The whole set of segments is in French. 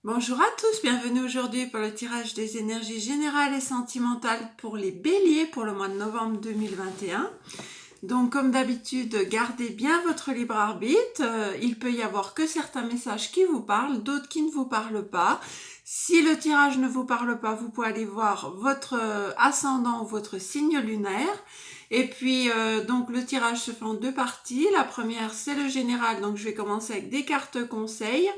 Bonjour à tous, bienvenue aujourd'hui pour le tirage des énergies générales et sentimentales pour les béliers pour le mois de novembre 2021. Donc comme d'habitude, gardez bien votre libre arbitre. Il peut y avoir que certains messages qui vous parlent, d'autres qui ne vous parlent pas. Si le tirage ne vous parle pas, vous pouvez aller voir votre ascendant ou votre signe lunaire. Et puis donc le tirage se fait en deux parties. La première c'est le général, donc je vais commencer avec des cartes conseils.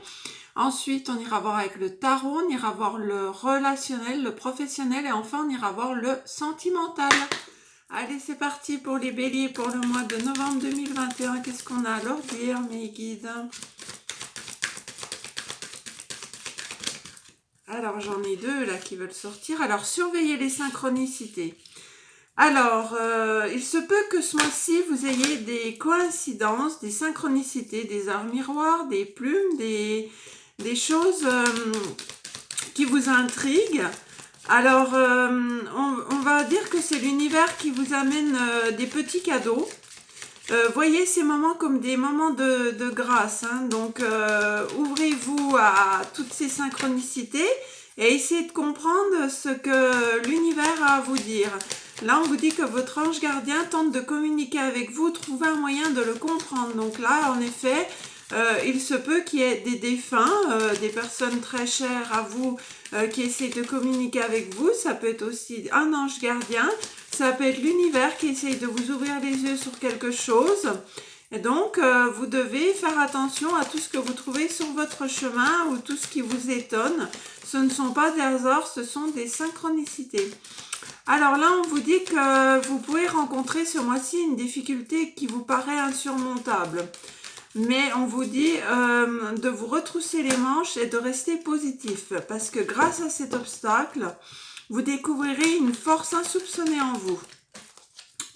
Ensuite, on ira voir avec le tarot, on ira voir le relationnel, le professionnel et enfin, on ira voir le sentimental. Allez, c'est parti pour les béliers pour le mois de novembre 2021. Qu'est-ce qu'on a à leur dire, mes guides? Alors, j'en ai deux là qui veulent sortir. Alors, surveillez les synchronicités. Alors, il se peut que ce mois-ci, vous ayez des coïncidences, des synchronicités, des arts miroirs, des plumes, des choses qui vous intriguent. Alors, on va dire que c'est l'univers qui vous amène des petits cadeaux. Voyez ces moments comme des moments de grâce, hein. Donc ouvrez-vous à toutes ces synchronicités et essayez de comprendre ce que l'univers a à vous dire. Là, on vous dit que votre ange gardien tente de communiquer avec vous, trouver un moyen de le comprendre. Donc là, en effet, il se peut qu'il y ait des défunts, des personnes très chères à vous qui essaient de communiquer avec vous. Ça peut être aussi un ange gardien. Ça peut être l'univers qui essaye de vous ouvrir les yeux sur quelque chose. Et donc, vous devez faire attention à tout ce que vous trouvez sur votre chemin ou tout ce qui vous étonne. Ce ne sont pas des hasards, ce sont des synchronicités. Alors là, on vous dit que vous pouvez rencontrer ce mois-ci une difficulté qui vous paraît insurmontable. Mais on vous dit de vous retrousser les manches et de rester positif. Parce que grâce à cet obstacle, vous découvrirez une force insoupçonnée en vous.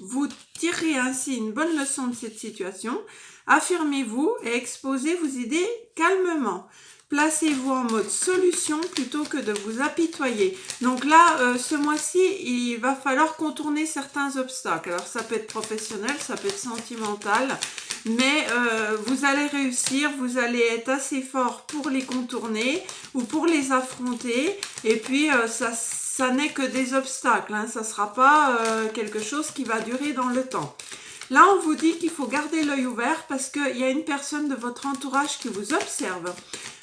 Vous tirez ainsi une bonne leçon de cette situation. Affirmez-vous et exposez vos idées calmement. Placez-vous en mode solution plutôt que de vous apitoyer. Donc là, ce mois-ci, il va falloir contourner certains obstacles. Alors ça peut être professionnel, ça peut être sentimental, mais vous allez réussir, vous allez être assez fort pour les contourner ou pour les affronter. Et puis ça n'est que des obstacles, hein. Ça ne sera pas quelque chose qui va durer dans le temps. Là, on vous dit qu'il faut garder l'œil ouvert parce qu'il y a une personne de votre entourage qui vous observe.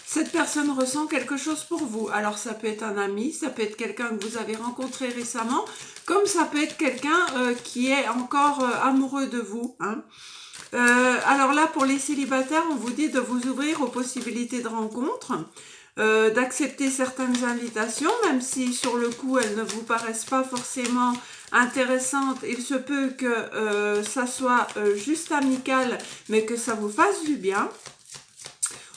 Cette personne ressent quelque chose pour vous. Alors, ça peut être un ami, ça peut être quelqu'un que vous avez rencontré récemment, comme ça peut être quelqu'un qui est encore amoureux de vous, hein. Alors là, pour les célibataires, on vous dit de vous ouvrir aux possibilités de rencontres, d'accepter certaines invitations, même si sur le coup, elles ne vous paraissent pas forcément intéressantes. Il se peut que ça soit juste amical, mais que ça vous fasse du bien.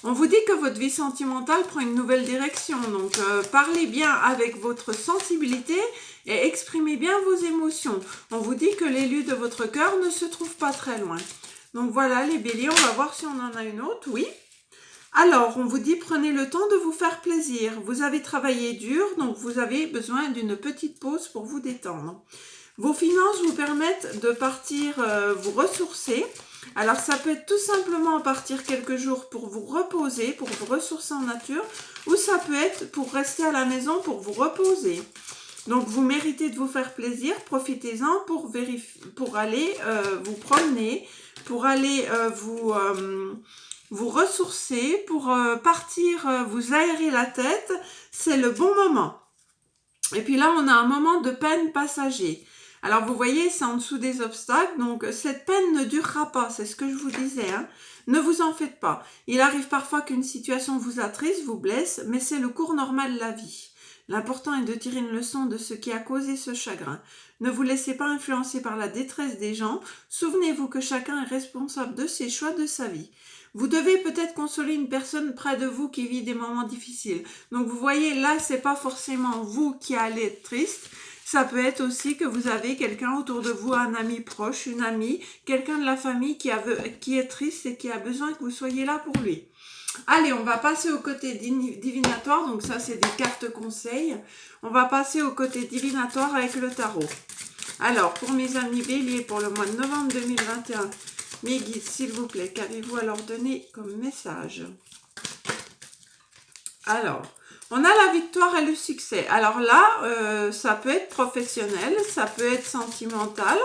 On vous dit que votre vie sentimentale prend une nouvelle direction, donc parlez bien avec votre sensibilité et exprimez bien vos émotions. On vous dit que l'élu de votre cœur ne se trouve pas très loin. Donc voilà les béliers, on va voir si on en a une autre, oui. Alors, on vous dit prenez le temps de vous faire plaisir. Vous avez travaillé dur, donc vous avez besoin d'une petite pause pour vous détendre. Vos finances vous permettent de partir vous ressourcer. Alors ça peut être tout simplement partir quelques jours pour vous reposer, pour vous ressourcer en nature, ou ça peut être pour rester à la maison pour vous reposer. Donc vous méritez de vous faire plaisir, profitez-en pour aller vous promener, pour aller vous ressourcer, pour partir vous aérer la tête. C'est le bon moment. Et puis là, on a un moment de peine passager. Alors vous voyez, c'est en dessous des obstacles, donc cette peine ne durera pas, c'est ce que je vous disais, hein. Ne vous en faites pas. Il arrive parfois qu'une situation vous attriste, vous blesse, mais c'est le cours normal de la vie. L'important est de tirer une leçon de ce qui a causé ce chagrin. Ne vous laissez pas influencer par la détresse des gens. Souvenez-vous que chacun est responsable de ses choix, de sa vie. Vous devez peut-être consoler une personne près de vous qui vit des moments difficiles. Donc vous voyez, là, c'est pas forcément vous qui allez être triste. Ça peut être aussi que vous avez quelqu'un autour de vous, un ami proche, une amie, quelqu'un de la famille qui est triste et qui a besoin que vous soyez là pour lui. Allez, on va passer au côté divinatoire. Donc ça, c'est des cartes conseils. On va passer au côté divinatoire avec le tarot. Alors, pour mes amis béliers, pour le mois de novembre 2021, mes guides, s'il vous plaît, qu'avez-vous à leur donner comme message? Alors, on a la victoire et le succès. Alors là, ça peut être professionnel, ça peut être sentimental,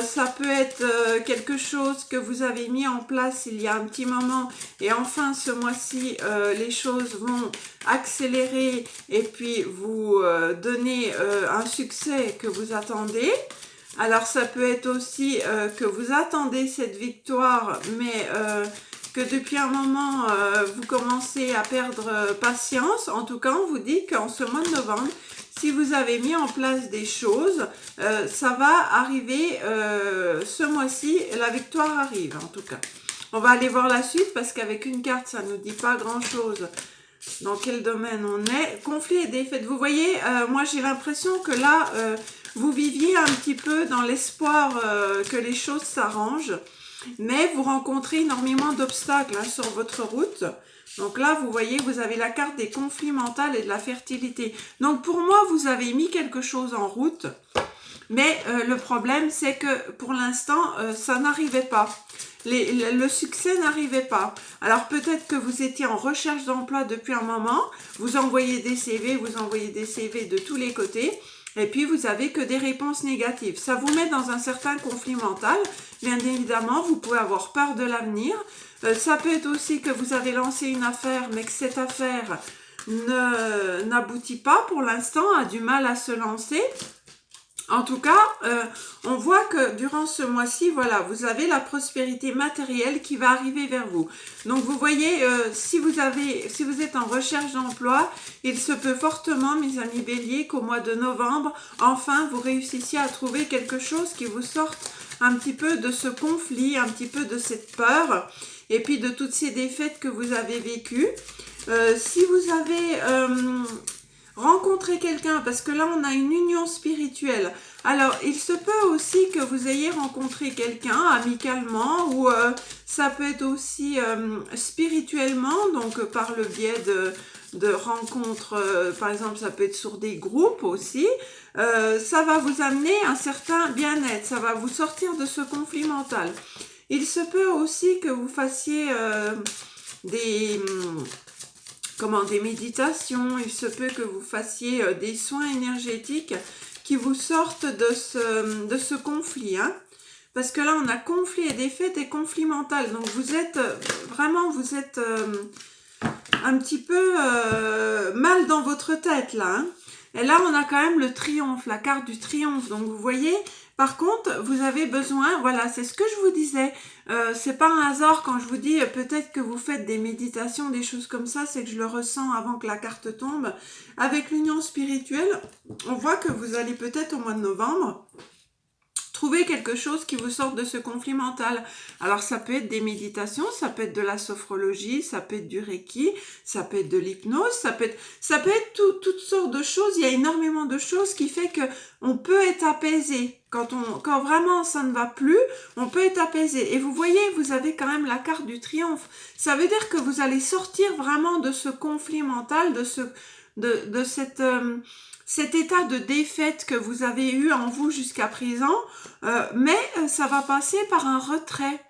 ça peut être quelque chose que vous avez mis en place il y a un petit moment et enfin ce mois-ci, les choses vont accélérer et puis vous donner un succès que vous attendez. Alors ça peut être aussi que vous attendez cette victoire, mais que depuis un moment, vous commencez à perdre patience. En tout cas, on vous dit qu'en ce mois de novembre, si vous avez mis en place des choses, ça va arriver ce mois-ci, la victoire arrive en tout cas. On va aller voir la suite parce qu'avec une carte, ça ne nous dit pas grand-chose. Dans quel domaine on est? Conflit et défaite. Vous voyez, moi j'ai l'impression que là, vous viviez un petit peu dans l'espoir que les choses s'arrangent. Mais vous rencontrez énormément d'obstacles sur votre route. Donc là, vous voyez, vous avez la carte des conflits mentaux et de la fertilité. Donc pour moi, vous avez mis quelque chose en route. Mais le problème, c'est que pour l'instant, ça n'arrivait pas. Le succès n'arrivait pas. Alors peut-être que vous étiez en recherche d'emploi depuis un moment. Vous envoyez des CV de tous les côtés. Et puis, vous avez que des réponses négatives. Ça vous met dans un certain conflit mental. Bien évidemment, vous pouvez avoir peur de l'avenir. Ça peut être aussi que vous avez lancé une affaire, mais que cette affaire n'aboutit pas pour l'instant, a du mal à se lancer. En tout cas, on voit que durant ce mois-ci, voilà, vous avez la prospérité matérielle qui va arriver vers vous. Donc, vous voyez, si vous êtes en recherche d'emploi, il se peut fortement, mes amis béliers, qu'au mois de novembre, enfin, vous réussissiez à trouver quelque chose qui vous sorte un petit peu de ce conflit, un petit peu de cette peur, et puis de toutes ces défaites que vous avez vécues. Si vous avez rencontrer quelqu'un, parce que là on a une union spirituelle. Alors il se peut aussi que vous ayez rencontré quelqu'un amicalement ou ça peut être aussi spirituellement, donc par le biais de rencontres, par exemple ça peut être sur des groupes aussi. Ça va vous amener un certain bien-être, ça va vous sortir de ce conflit mental. Il se peut aussi que vous fassiez des méditations, il se peut que vous fassiez des soins énergétiques qui vous sortent de ce conflit. Parce que là, on a conflit et défaite et conflit mental. Donc, vous êtes un petit peu mal dans votre tête, là. Et là, on a quand même le triomphe, la carte du triomphe. Donc, vous voyez, par contre, vous avez besoin, voilà, c'est ce que je vous disais. C'est pas un hasard quand je vous dis peut-être que vous faites des méditations, des choses comme ça, c'est que je le ressens avant que la carte tombe. Avec l'union spirituelle, on voit que vous allez peut-être au mois de novembre trouver quelque chose qui vous sorte de ce conflit mental. Alors ça peut être des méditations, ça peut être de la sophrologie, ça peut être du reiki, ça peut être de l'hypnose, ça peut être toutes sortes de choses. Il y a énormément de choses qui fait que on peut être apaisé. Quand vraiment ça ne va plus, on peut être apaisé. Et vous voyez, vous avez quand même la carte du triomphe. Ça veut dire que vous allez sortir vraiment de ce conflit mental, de cet état de défaite que vous avez eu en vous jusqu'à présent, mais ça va passer par un retrait.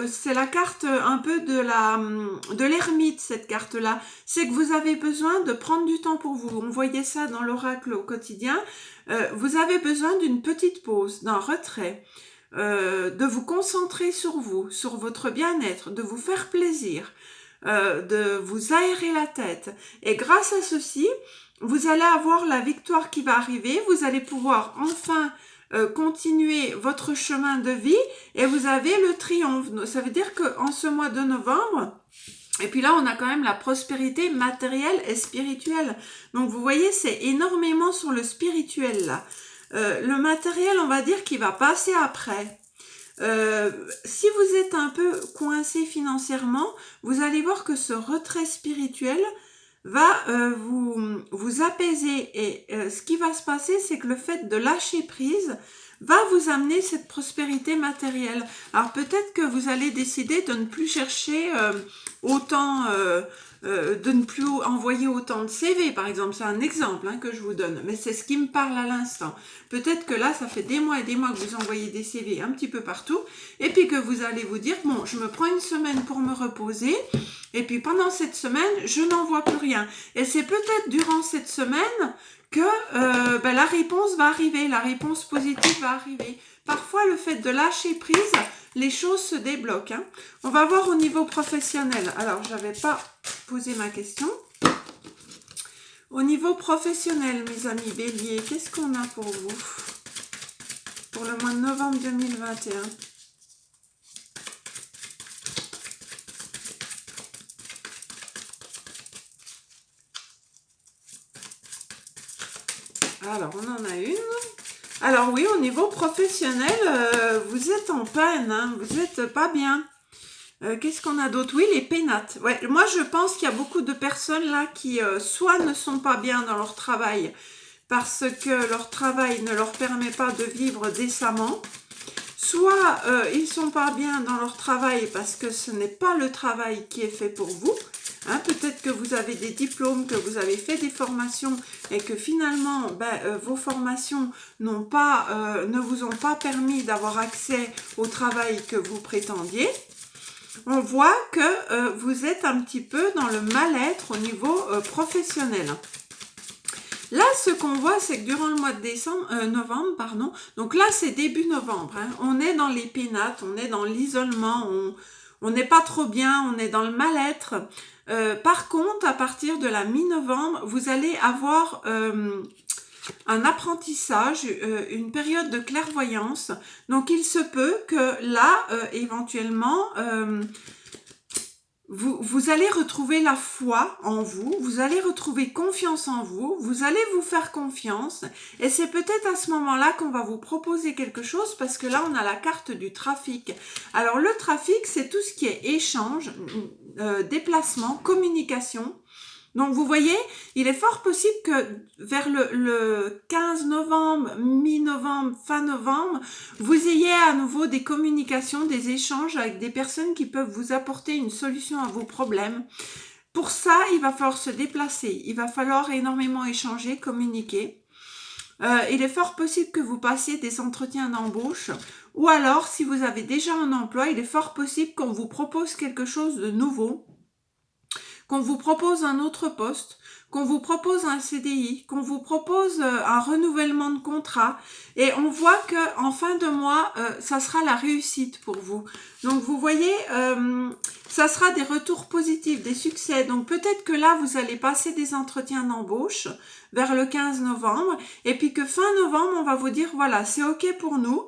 C'est la carte un peu de l'ermite, cette carte-là. C'est que vous avez besoin de prendre du temps pour vous. On voyait ça dans l'oracle au quotidien. Vous avez besoin d'une petite pause, d'un retrait, de vous concentrer sur vous, sur votre bien-être, de vous faire plaisir, de vous aérer la tête. Et grâce à ceci, vous allez avoir la victoire qui va arriver, vous allez pouvoir enfin continuer votre chemin de vie et vous avez le triomphe. Ça veut dire qu'en ce mois de novembre, et puis là on a quand même la prospérité matérielle et spirituelle. Donc vous voyez, c'est énormément sur le spirituel là. Le matériel, on va dire qu'il va passer après. Si vous êtes un peu coincé financièrement, vous allez voir que ce retrait spirituel va vous apaiser et ce qui va se passer, c'est que le fait de lâcher prise va vous amener cette prospérité matérielle. Alors peut-être que vous allez décider de ne plus chercher autant de ne plus envoyer autant de CV, par exemple. C'est un exemple hein, que je vous donne, mais c'est ce qui me parle à l'instant. Peut-être que là, ça fait des mois et des mois que vous envoyez des CV un petit peu partout, et puis que vous allez vous dire, bon, je me prends une semaine pour me reposer, et puis pendant cette semaine, je n'envoie plus rien. Et c'est peut-être durant cette semaine que la réponse va arriver, la réponse positive va arriver. Parfois, le fait de lâcher prise, les choses se débloquent. Hein. On va voir au niveau professionnel. Alors, je n'avais pas posé ma question. Au niveau professionnel, mes amis béliers, qu'est-ce qu'on a pour vous pour le mois de novembre 2021? Alors, on en a une. Alors oui, au niveau professionnel, vous êtes en peine, hein, vous n'êtes pas bien. Qu'est-ce qu'on a d'autre? Oui, les pénates. Ouais, moi, je pense qu'il y a beaucoup de personnes là qui soit ne sont pas bien dans leur travail parce que leur travail ne leur permet pas de vivre décemment, soit ils sont pas bien dans leur travail parce que ce n'est pas le travail qui est fait pour vous. Hein, peut-être que vous avez des diplômes, que vous avez fait des formations et que finalement vos formations ne vous ont pas permis d'avoir accès au travail que vous prétendiez. On voit que vous êtes un petit peu dans le mal-être au niveau professionnel. Là, ce qu'on voit, c'est que durant le mois de novembre, donc là, c'est début novembre, hein, on est dans les pénates, on est dans l'isolement, on n'est pas trop bien, on est dans le mal-être. Par contre, à partir de la mi-novembre, vous allez avoir un apprentissage, une période de clairvoyance. Donc, il se peut que là, éventuellement, vous allez retrouver la foi en vous, vous allez retrouver confiance en vous, vous allez vous faire confiance. Et c'est peut-être à ce moment-là qu'on va vous proposer quelque chose parce que là, on a la carte du trafic. Alors, le trafic, c'est tout ce qui est échange, déplacement, communication. Donc, vous voyez, il est fort possible que vers le 15 novembre, mi-novembre, fin novembre, vous ayez à nouveau des communications, des échanges avec des personnes qui peuvent vous apporter une solution à vos problèmes. Pour ça, il va falloir se déplacer, il va falloir énormément échanger, communiquer. Il est fort possible que vous passiez des entretiens d'embauche ou alors, si vous avez déjà un emploi, il est fort possible qu'on vous propose quelque chose de nouveau, qu'on vous propose un autre poste, qu'on vous propose un CDI, qu'on vous propose un renouvellement de contrat. Et on voit que en fin de mois, ça sera la réussite pour vous. Donc vous voyez, ça sera des retours positifs, des succès. Donc peut-être que là, vous allez passer des entretiens d'embauche vers le 15 novembre. Et puis que fin novembre, on va vous dire, voilà, c'est OK pour nous.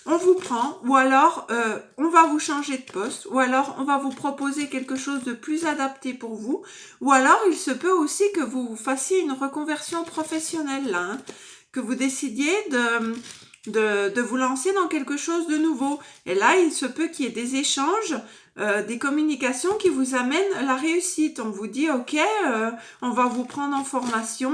On vous prend, ou alors on va vous changer de poste, ou alors on va vous proposer quelque chose de plus adapté pour vous, ou alors il se peut aussi que vous fassiez une reconversion professionnelle là, hein, que vous décidiez de vous lancer dans quelque chose de nouveau. Et là, il se peut qu'il y ait des échanges, des communications qui vous amènent la réussite. On vous dit, OK, on va vous prendre en formation,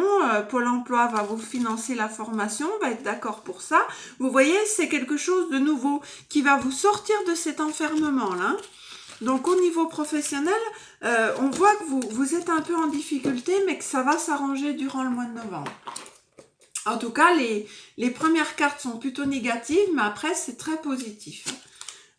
Pôle emploi va vous financer la formation, on va être d'accord pour ça. Vous voyez, c'est quelque chose de nouveau qui va vous sortir de cet enfermement-là. Donc, au niveau professionnel, on voit que vous êtes un peu en difficulté, mais que ça va s'arranger durant le mois de novembre. En tout cas, les premières cartes sont plutôt négatives, mais après, c'est très positif.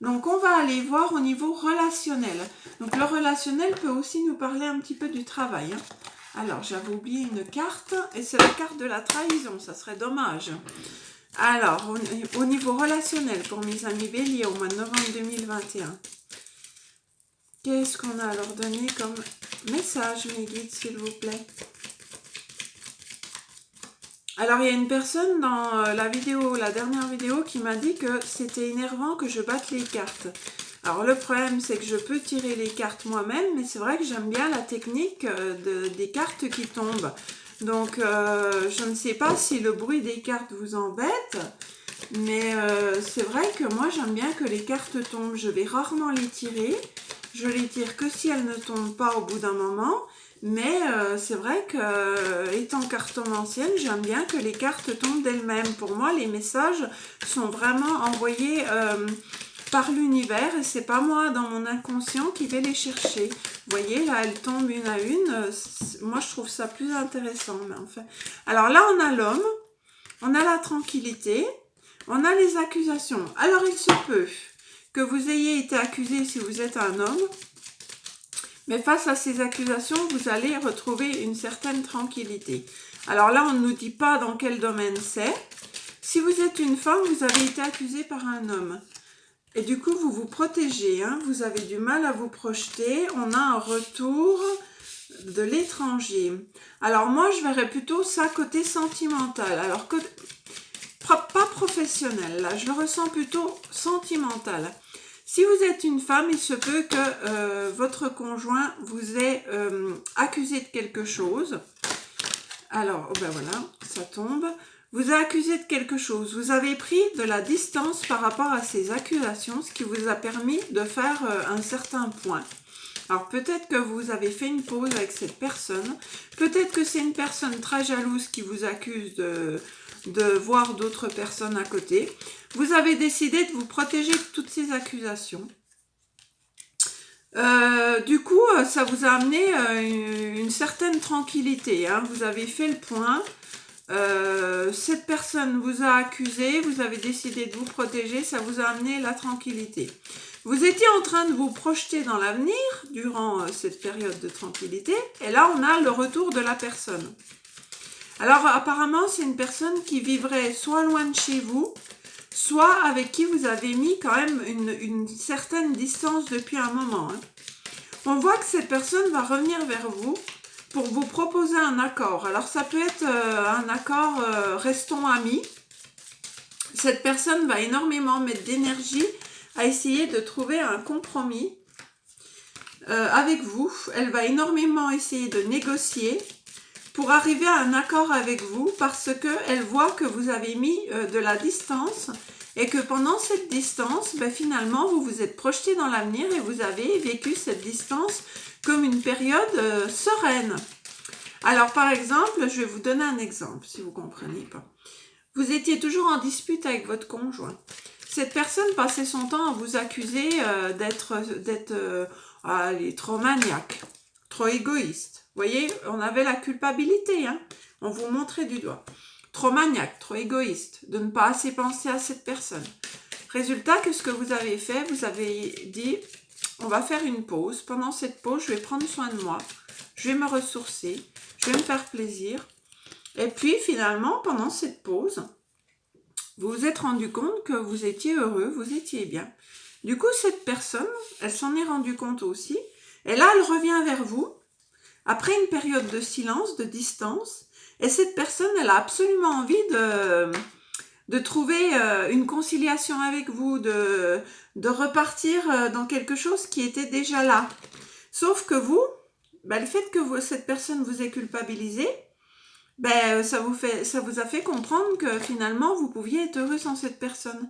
Donc, on va aller voir au niveau relationnel. Donc, le relationnel peut aussi nous parler un petit peu du travail. Hein. Alors, j'avais oublié une carte, et c'est la carte de la trahison. Ça serait dommage. Alors, au niveau relationnel, pour mes amis béliers, au mois de novembre 2021, qu'est-ce qu'on a à leur donner comme message, mes guides, s'il vous plaît? Alors, il y a une personne dans la dernière vidéo qui m'a dit que c'était énervant que je batte les cartes. Alors, le problème, c'est que je peux tirer les cartes moi-même, mais c'est vrai que j'aime bien la technique des cartes qui tombent. Donc, je ne sais pas si le bruit des cartes vous embête, mais c'est vrai que moi, j'aime bien que les cartes tombent. Je vais rarement les tirer. Je les tire que si elles ne tombent pas au bout d'un moment. Mais c'est vrai que, étant cartomancienne, j'aime bien que les cartes tombent d'elles-mêmes. Pour moi, les messages sont vraiment envoyés par l'univers et c'est pas moi dans mon inconscient qui vais les chercher. Vous voyez, là, elles tombent une à une. Moi, je trouve ça plus intéressant. Mais enfin. Alors là, on a l'homme, on a la tranquillité, on a les accusations. Alors, il se peut que vous ayez été accusé si vous êtes un homme, mais face à ces accusations, vous allez retrouver une certaine tranquillité. Alors là, on ne nous dit pas dans quel domaine c'est. Si vous êtes une femme, vous avez été accusé par un homme. Et du coup, vous vous protégez, hein, vous avez du mal à vous projeter. On a un retour de l'étranger. Alors moi, je verrais plutôt ça côté sentimental. Alors, pas professionnel, là, je le ressens plutôt sentimental. Si vous êtes une femme, il se peut que votre conjoint vous ait accusé de quelque chose. Alors, oh ben voilà, ça tombe. Vous a accusé de quelque chose. Vous avez pris de la distance par rapport à ces accusations, ce qui vous a permis de faire un certain point. Alors peut-être que vous avez fait une pause avec cette personne. Peut-être que c'est une personne très jalouse qui vous accuse de voir d'autres personnes à côté. Vous avez décidé de vous protéger de toutes ces accusations. Du coup, ça vous a amené une certaine tranquillité, hein. Vous avez fait le point. Cette personne vous a accusé, vous avez décidé de vous protéger, ça vous a amené la tranquillité. Vous étiez en train de vous projeter dans l'avenir durant cette période de tranquillité, et là on a le retour de la personne. Alors apparemment c'est une personne qui vivrait soit loin de chez vous, soit avec qui vous avez mis quand même une certaine distance depuis un moment, hein. On voit que cette personne va revenir vers vous pour vous proposer un accord. Alors ça peut être un accord restons amis. Cette personne va énormément mettre d'énergie à essayer de trouver un compromis avec vous. Elle va énormément essayer de négocier pour arriver à un accord avec vous parce qu'elle voit que vous avez mis de la distance et que pendant cette distance, ben, finalement, vous vous êtes projeté dans l'avenir et vous avez vécu cette distance comme une période sereine. Alors, par exemple, je vais vous donner un exemple, si vous ne comprenez pas. Vous étiez toujours en dispute avec votre conjoint. Cette personne passait son temps à vous accuser d'être trop maniaque, trop égoïste. Vous voyez, on avait la culpabilité, hein. On vous montrait du doigt. Trop maniaque, trop égoïste, de ne pas assez penser à cette personne. Résultat, qu'est-ce que vous avez fait? Vous avez dit, on va faire une pause. Pendant cette pause, je vais prendre soin de moi. Je vais me ressourcer. Je vais me faire plaisir. Et puis, finalement, pendant cette pause, vous vous êtes rendu compte que vous étiez heureux, vous étiez bien. Du coup, cette personne, elle s'en est rendue compte aussi. Et là, elle revient vers vous, après une période de silence, de distance. Et cette personne, elle a absolument envie de trouver une conciliation avec vous, de repartir dans quelque chose qui était déjà là. Sauf que vous, ben, le fait que cette personne vous ait culpabilisé, ben, ça vous a fait comprendre que finalement, vous pouviez être heureux sans cette personne.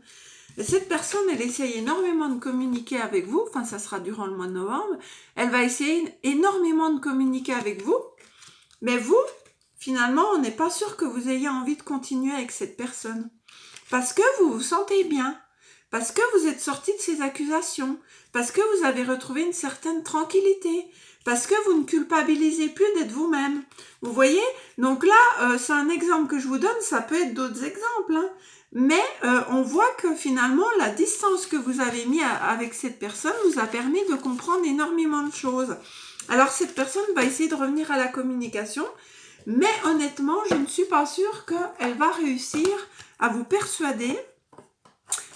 Et cette personne, elle essaye énormément de communiquer avec vous, enfin ça sera durant le mois de novembre, elle va essayer énormément de communiquer avec vous, mais vous, finalement, on n'est pas sûr que vous ayez envie de continuer avec cette personne. Parce que vous vous sentez bien, parce que vous êtes sorti de ces accusations, parce que vous avez retrouvé une certaine tranquillité, parce que vous ne culpabilisez plus d'être vous-même. Vous voyez? Donc là, c'est un exemple que je vous donne, ça peut être d'autres exemples, hein. Mais on voit que finalement, la distance que vous avez mis avec cette personne vous a permis de comprendre énormément de choses. Alors cette personne va essayer de revenir à la communication, mais honnêtement, je ne suis pas sûre qu'elle va réussir à vous persuader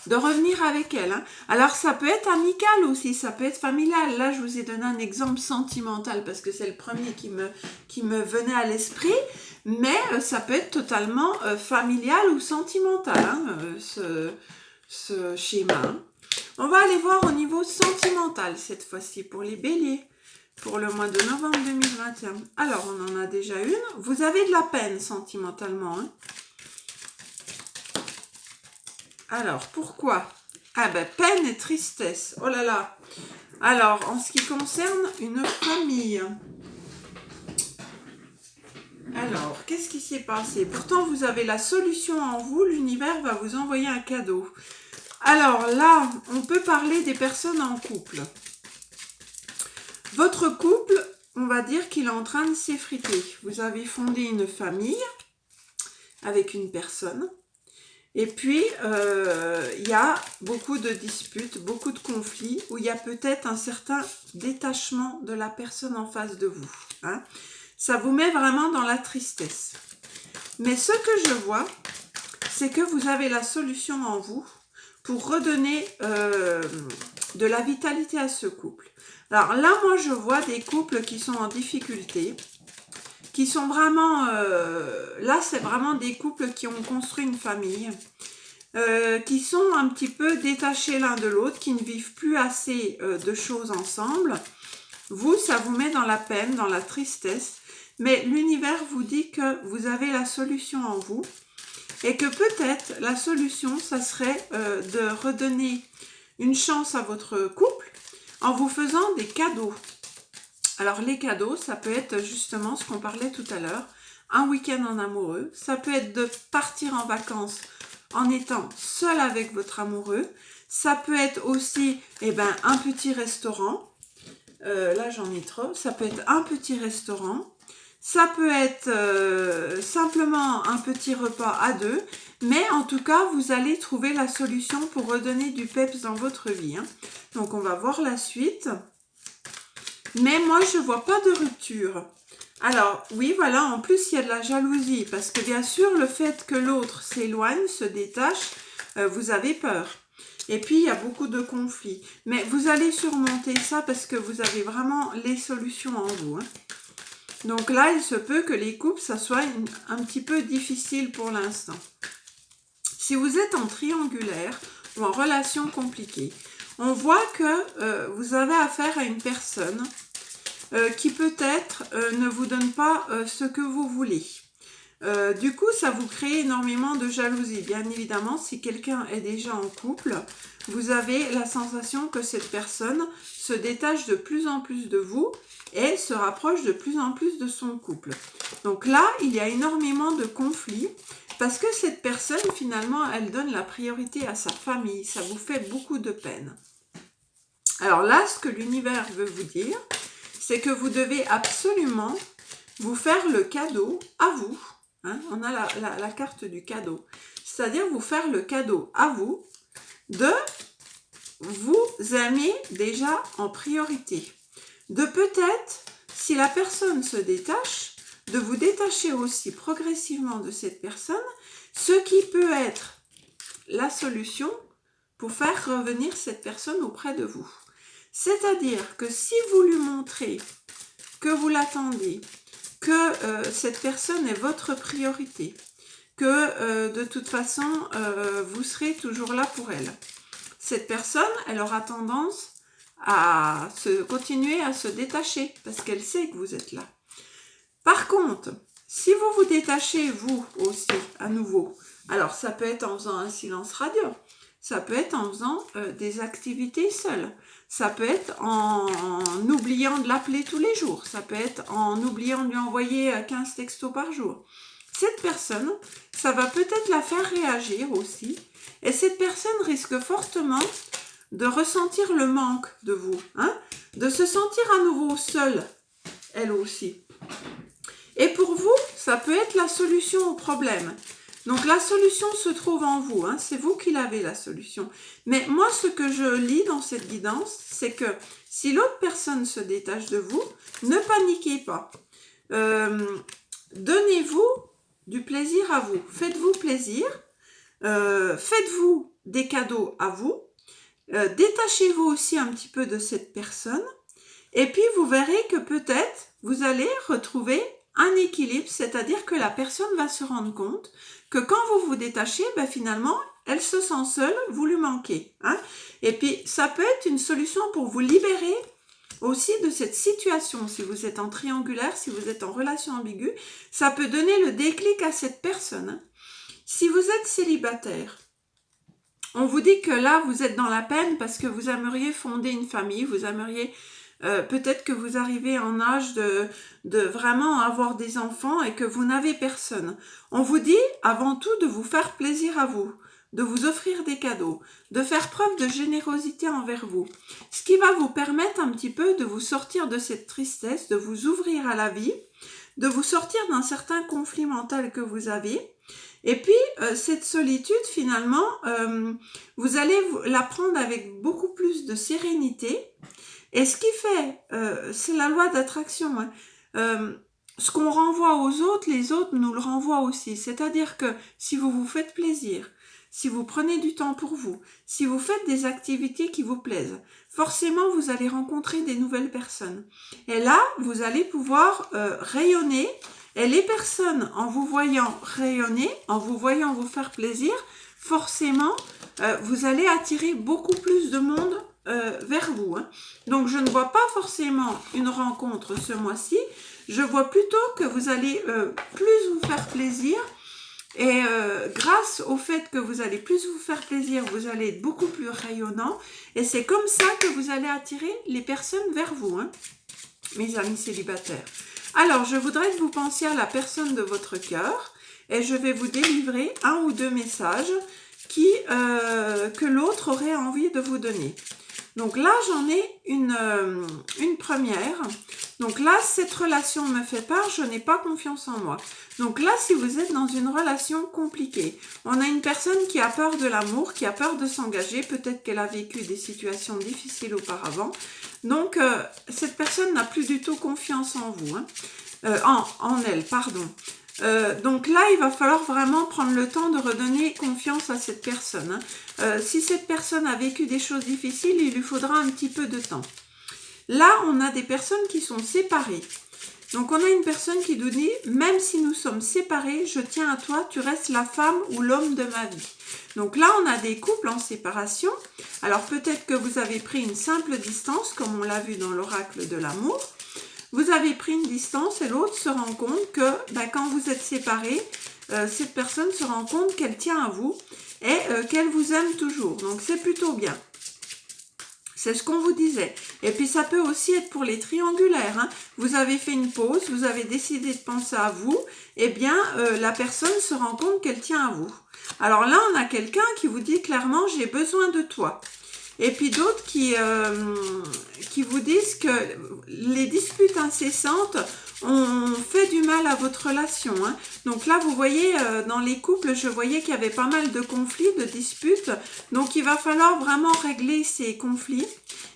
de revenir avec elle, hein. Alors ça peut être amical aussi, ça peut être familial. Là, je vous ai donné un exemple sentimental parce que c'est le premier qui me venait à l'esprit, mais ça peut être totalement familial ou sentimental, hein, ce schéma, hein. On va aller voir au niveau sentimental cette fois-ci pour les béliers, pour le mois de novembre 2021. Alors, on en a déjà une. Vous avez de la peine sentimentalement, hein. Alors, pourquoi? Ah ben, peine et tristesse. Oh là là. Alors, en ce qui concerne une famille. Alors, qu'est-ce qui s'est passé? Pourtant, vous avez la solution en vous. L'univers va vous envoyer un cadeau. Alors là, on peut parler des personnes en couple. Votre couple, on va dire qu'il est en train de s'effriter. Vous avez fondé une famille avec une personne. Et puis, il y a beaucoup de disputes, beaucoup de conflits, où il y a peut-être un certain détachement de la personne en face de vous. Hein. Ça vous met vraiment dans la tristesse. Mais ce que je vois, c'est que vous avez la solution en vous pour redonner de la vitalité à ce couple. Alors là, moi, je vois des couples qui sont en difficulté, qui sont vraiment... là, c'est vraiment des couples qui ont construit une famille, qui sont un petit peu détachés l'un de l'autre, qui ne vivent plus assez de choses ensemble. Vous, ça vous met dans la peine, dans la tristesse, mais l'univers vous dit que vous avez la solution en vous et que peut-être la solution, ça serait de redonner une chance à votre couple en vous faisant des cadeaux. Alors les cadeaux, ça peut être justement ce qu'on parlait tout à l'heure, un week-end en amoureux, ça peut être de partir en vacances en étant seul avec votre amoureux, ça peut être aussi un petit restaurant, là j'en ai trop, ça peut être un petit restaurant, ça peut être simplement un petit repas à deux, mais en tout cas, vous allez trouver la solution pour redonner du peps dans votre vie. Hein. Donc, on va voir la suite. Mais moi, je ne vois pas de rupture. Alors, oui, voilà, en plus, il y a de la jalousie, parce que bien sûr, le fait que l'autre s'éloigne, se détache, vous avez peur. Et puis, il y a beaucoup de conflits. Mais vous allez surmonter ça parce que vous avez vraiment les solutions en vous. Hein. Donc là, il se peut que les couples, ça soit un petit peu difficile pour l'instant. Si vous êtes en triangulaire ou en relation compliquée, on voit que vous avez affaire à une personne qui peut-être ne vous donne pas ce que vous voulez. Du coup, ça vous crée énormément de jalousie. Bien évidemment, si quelqu'un est déjà en couple, vous avez la sensation que cette personne se détache de plus en plus de vous et se rapproche de plus en plus de son couple. Donc là, il y a énormément de conflits parce que cette personne, finalement, elle donne la priorité à sa famille. Ça vous fait beaucoup de peine. Alors là, ce que l'univers veut vous dire, c'est que vous devez absolument vous faire le cadeau à vous. Hein, on a la carte du cadeau. C'est-à-dire vous faire le cadeau à vous de vous aimer déjà en priorité. De peut-être, si la personne se détache, de vous détacher aussi progressivement de cette personne, ce qui peut être la solution pour faire revenir cette personne auprès de vous. C'est-à-dire que si vous lui montrez que vous l'attendez, que cette personne est votre priorité, que de toute façon, vous serez toujours là pour elle. Cette personne, elle aura tendance à continuer à se détacher parce qu'elle sait que vous êtes là. Par contre, si vous vous détachez, vous aussi, à nouveau, alors ça peut être en faisant un silence radio, ça peut être en faisant des activités seules, ça peut être en oubliant de l'appeler tous les jours, ça peut être en oubliant de lui envoyer 15 textos par jour. Cette personne, ça va peut-être la faire réagir aussi, et cette personne risque fortement de ressentir le manque de vous, hein, de se sentir à nouveau seule, elle aussi. Et pour vous, ça peut être la solution au problème. Donc la solution se trouve en vous, hein, c'est vous qui l'avez la solution. Mais moi, ce que je lis dans cette guidance, c'est que si l'autre personne se détache de vous, ne paniquez pas. Donnez-vous du plaisir à vous. Faites-vous plaisir. Faites-vous des cadeaux à vous. Détachez-vous aussi un petit peu de cette personne. Et puis, vous verrez que peut-être, vous allez retrouver un équilibre, c'est-à-dire que la personne va se rendre compte que quand vous vous détachez, finalement, elle se sent seule, vous lui manquez. Hein. Et puis, ça peut être une solution pour vous libérer aussi de cette situation. Si vous êtes en triangulaire, si vous êtes en relation ambiguë, ça peut donner le déclic à cette personne. Hein. Si vous êtes célibataire, on vous dit que là, vous êtes dans la peine parce que vous aimeriez fonder une famille, vous aimeriez... peut-être que vous arrivez en âge de vraiment avoir des enfants et que vous n'avez personne. On vous dit avant tout de vous faire plaisir à vous. de vous offrir des cadeaux, de faire preuve de générosité envers vous. Ce qui va vous permettre un petit peu de vous sortir de cette tristesse, de vous ouvrir à la vie, de vous sortir d'un certain conflit mental que vous avez. Et puis, cette solitude, finalement, vous allez la prendre avec beaucoup plus de sérénité. Et ce qui fait, c'est la loi d'attraction, hein. Ce qu'on renvoie aux autres, les autres nous le renvoient aussi. C'est-à-dire que si vous vous faites plaisir, si vous prenez du temps pour vous, si vous faites des activités qui vous plaisent, forcément vous allez rencontrer des nouvelles personnes. Et là, vous allez pouvoir rayonner. Et les personnes, en vous voyant rayonner, en vous voyant vous faire plaisir, forcément, vous allez attirer beaucoup plus de monde vers vous, hein. Donc, je ne vois pas forcément une rencontre ce mois-ci. Je vois plutôt que vous allez plus vous faire plaisir. Et grâce au fait que vous allez plus vous faire plaisir, vous allez être beaucoup plus rayonnant. Et c'est comme ça que vous allez attirer les personnes vers vous, hein, mes amis célibataires. Alors, je voudrais que vous pensiez à la personne de votre cœur et je vais vous délivrer un ou deux messages que l'autre aurait envie de vous donner. Donc là, j'en ai une première. Donc là, cette relation me fait peur, je n'ai pas confiance en moi. Donc là, si vous êtes dans une relation compliquée, on a une personne qui a peur de l'amour, qui a peur de s'engager, peut-être qu'elle a vécu des situations difficiles auparavant. Donc, cette personne n'a plus du tout confiance en vous, hein. En elle, pardon. Donc là, il va falloir vraiment prendre le temps de redonner confiance à cette personne, hein. Si cette personne a vécu des choses difficiles, il lui faudra un petit peu de temps. Là, on a des personnes qui sont séparées. Donc, on a une personne qui nous dit, même si nous sommes séparés, je tiens à toi, tu restes la femme ou l'homme de ma vie. Donc là, on a des couples en séparation. Alors, peut-être que vous avez pris une simple distance, comme on l'a vu dans l'oracle de l'amour. Vous avez pris une distance et l'autre se rend compte que quand vous êtes séparés, cette personne se rend compte qu'elle tient à vous et qu'elle vous aime toujours. Donc, c'est plutôt bien. C'est ce qu'on vous disait. Et puis, ça peut aussi être pour les triangulaires, hein. Vous avez fait une pause, vous avez décidé de penser à vous. Eh bien, la personne se rend compte qu'elle tient à vous. Alors là, on a quelqu'un qui vous dit clairement, j'ai besoin de toi. Et puis d'autres qui vous disent que les disputes incessantes ont fait du mal à votre relation, hein. Donc là, vous voyez, dans les couples, je voyais qu'il y avait pas mal de conflits, de disputes. Donc, il va falloir vraiment régler ces conflits.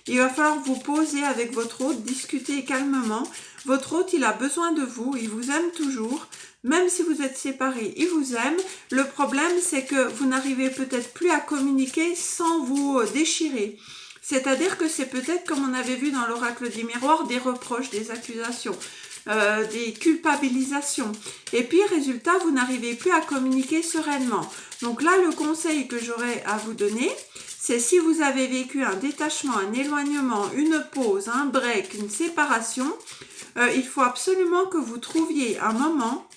Il va falloir vous poser avec votre hôte, discuter calmement. Votre hôte, il a besoin de vous, il vous aime toujours. Même si vous êtes séparés, il vous aime. Le problème, c'est que vous n'arrivez peut-être plus à communiquer sans vous déchirer. C'est-à-dire que c'est peut-être, comme on avait vu dans l'oracle du miroir, des reproches, des accusations, des culpabilisations. Et puis, résultat, vous n'arrivez plus à communiquer sereinement. Donc là, le conseil que j'aurais à vous donner, c'est si vous avez vécu un détachement, un éloignement, une pause, un break, une séparation, il faut absolument que vous trouviez un moment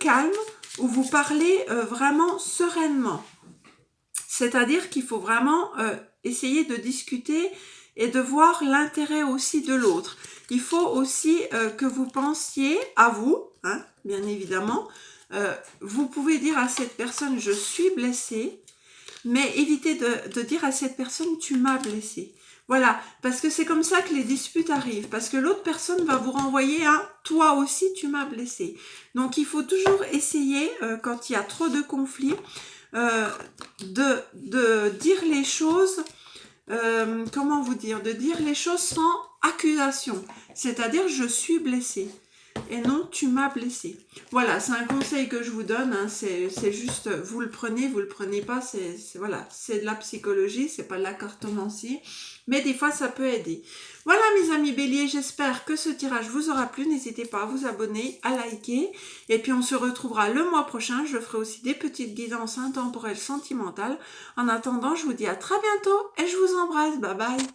calme où vous parlez vraiment sereinement. C'est-à-dire qu'il faut vraiment essayer de discuter et de voir l'intérêt aussi de l'autre. Il faut aussi que vous pensiez à vous, hein, bien évidemment. Vous pouvez dire à cette personne, je suis blessée, mais évitez de dire à cette personne, tu m'as blessée. Voilà, parce que c'est comme ça que les disputes arrivent, parce que l'autre personne va vous renvoyer un « toi aussi tu m'as blessé ». Donc il faut toujours essayer, quand il y a trop de conflits, de dire les choses, comment vous dire, de dire les choses sans accusation, c'est-à-dire je suis blessée. Et non, tu m'as blessé. Voilà, c'est un conseil que je vous donne, hein, c'est juste, vous le prenez pas, voilà, c'est de la psychologie, c'est pas de la cartomancie, mais des fois ça peut aider. Voilà mes amis béliers, j'espère que ce tirage vous aura plu, n'hésitez pas à vous abonner, à liker, et puis on se retrouvera le mois prochain, je ferai aussi des petites guidances intemporelles sentimentales. En attendant, je vous dis à très bientôt, et je vous embrasse, bye bye.